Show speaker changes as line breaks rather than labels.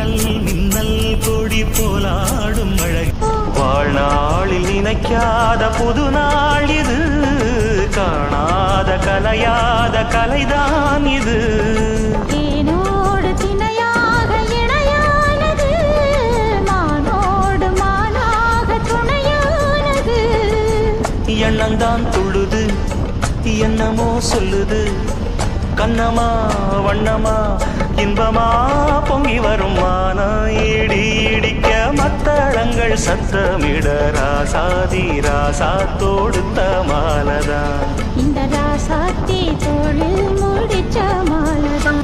மின்னல் மின்னல் கொடி போலாடும் அழகு வாழ்நாளில் நினைக்காத புது நாள் இது காணாத கலையாத கலைதான் இது
தேனோடு திணையாக இணையானது மானோடு மானாக துணையானது
எண்ணந்தான் துள்ளுது என்னமோ சொல்லுது கண்ணமா வண்ணமா இன்பமா பொங்கி வரும் மானா இடி இடிக்க மத்தளங்கள் சத்தமிட ராசாதி ராசா தொடுத்த மாலதான்
இந்த ராசாத்தி தோளில் முடிச்ச மாலதான்